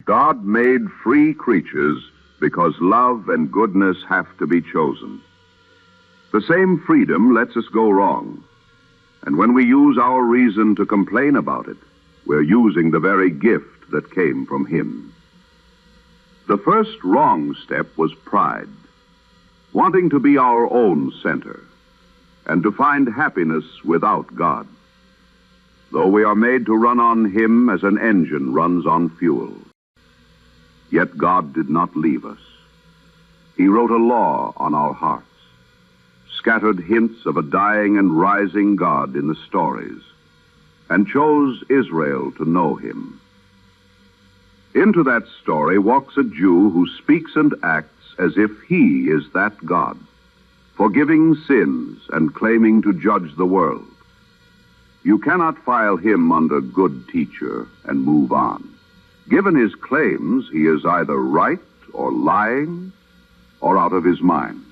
God made free creatures because love and goodness have to be chosen. The same freedom lets us go wrong. And when we use our reason to complain about it, we're using the very gift that came from Him. The first wrong step was pride, wanting to be our own center, and to find happiness without God. Though we are made to run on Him as an engine runs on fuel. Yet God did not leave us. He wrote a law on our hearts, scattered hints of a dying and rising God in the stories, and chose Israel to know Him. Into that story walks a Jew who speaks and acts as if he is that God, forgiving sins and claiming to judge the world. You cannot file him under good teacher and move on. Given his claims, he is either right or lying or out of his mind.